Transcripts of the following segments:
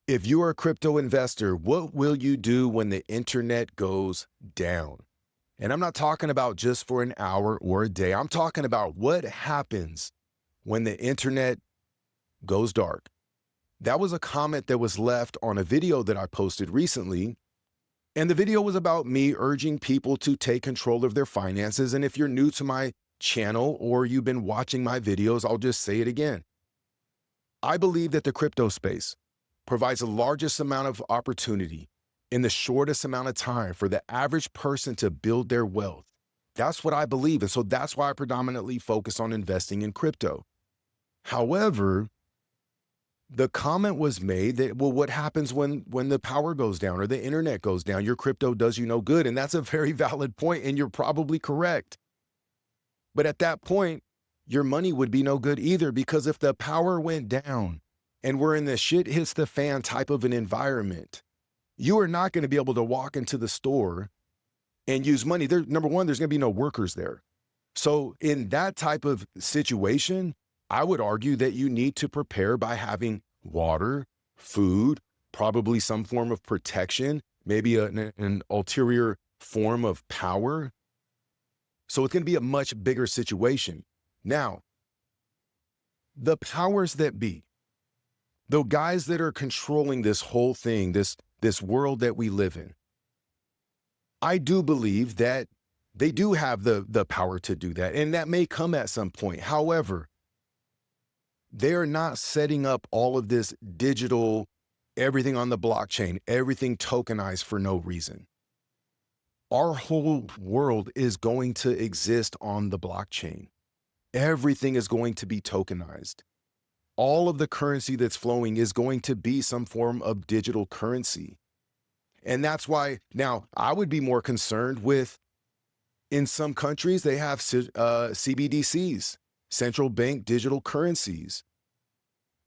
If you are a crypto investor, what will you do when the internet goes down? And I'm not talking about just for an hour or a day. I'm talking about what happens when the internet goes dark. That was a comment that was left on a video that I posted recently. And the video was about me urging people to take control of their finances. And if you're new to my channel or you've been watching my videos, I'll just say it again. I believe that the crypto space provides the largest amount of opportunity in the shortest amount of time for the average person to build their wealth. That's what I believe. And so that's why I predominantly focus on investing in crypto. However, the comment was made that, well, what happens when the power goes down or the internet goes down? Your crypto does you no good. And that's a very valid point, and you're probably correct. But at that point, your money would be no good either, because if the power went down and we're in the shit hits the fan type of an environment, you are not going to be able to walk into the store and use money. Number one, there's going to be no workers there. So in that type of situation, I would argue that you need to prepare by having water, food, probably some form of protection, maybe an ulterior form of power. So it's going to be a much bigger situation. Now, the powers that be, the guys that are controlling this whole thing, this world that we live in, I do believe that they do have the power to do that, and that may come at some point. However, they're not setting up all of this digital, everything on the blockchain, everything tokenized for no reason. Our whole world is going to exist on the blockchain. Everything is going to be tokenized. All of the currency that's flowing is going to be some form of digital currency. And that's why now I would be more concerned with, in some countries, they have CBDCs, central bank digital currencies.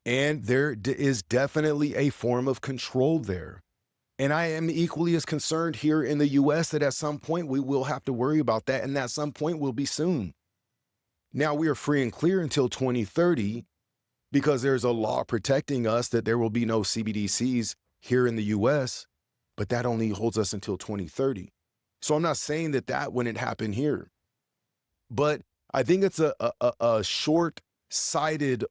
And there is definitely a form of control there. And I am equally as concerned here in the US that at some point we will have to worry about that. And at some point will be soon. Now we are free and clear until 2030 because there's a law protecting us that there will be no CBDCs here in the US, but that only holds us until 2030. So I'm not saying that wouldn't happen here, but I think it's a short-sighted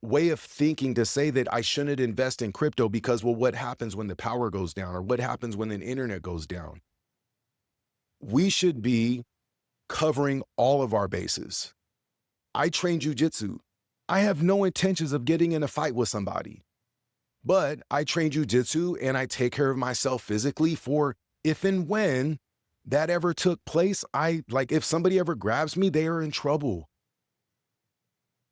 way of thinking to say that I shouldn't invest in crypto because, well, what happens when the power goes down or what happens when the internet goes down? We should be covering all of our bases. I train jujitsu. I have no intentions of getting in a fight with somebody, but I train jujitsu and I take care of myself physically for if and when that ever took place. If somebody ever grabs me, they are in trouble.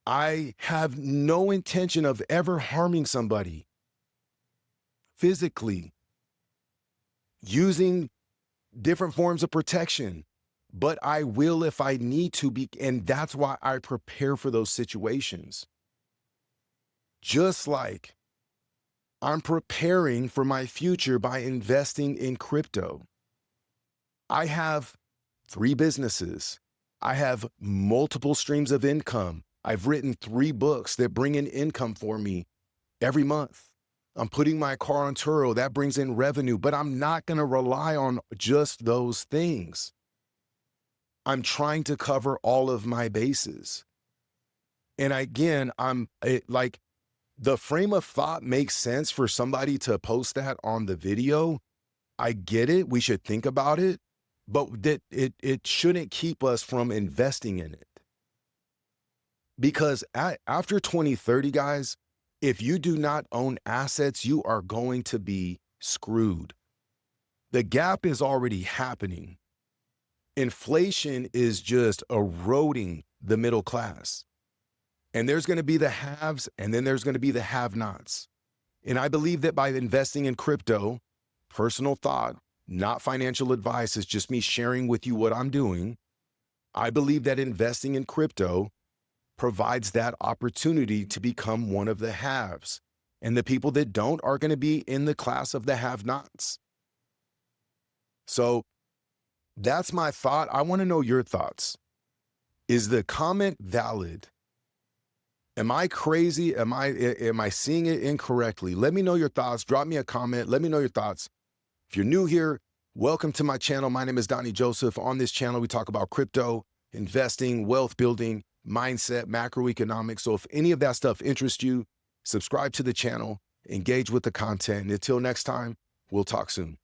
I have no intention of ever harming somebody physically, using different forms of protection, but I will if I need to be. And that's why I prepare for those situations. Just like I'm preparing for my future by investing in crypto. I have 3 businesses. I have multiple streams of income. I've written 3 books that bring in income for me every month. I'm putting my car on Turo. That brings in revenue, but I'm not going to rely on just those things. I'm trying to cover all of my bases. And again, the frame of thought makes sense for somebody to post that on the video. I get it. We should think about it, but that it shouldn't keep us from investing in it. Because after 2030, guys, if you do not own assets, you are going to be screwed. The gap is already happening. Inflation is just eroding the middle class. And there's going to be the haves, and then there's going to be the have-nots. And I believe that by investing in crypto, personal thought, not financial advice, is just me sharing with you what I'm doing. I believe that investing in crypto provides that opportunity to become one of the haves. And the people that don't are going to be in the class of the have-nots. So that's my thought. I want to know your thoughts. Is the comment valid? Am I crazy? Am I seeing it incorrectly? Let me know your thoughts. Drop me a comment. Let me know your thoughts. If you're new here, welcome to my channel. My name is Donnie Joseph. On this channel, we talk about crypto, investing, wealth building, mindset, macroeconomics. So if any of that stuff interests you, subscribe to the channel, engage with the content. And until next time, we'll talk soon.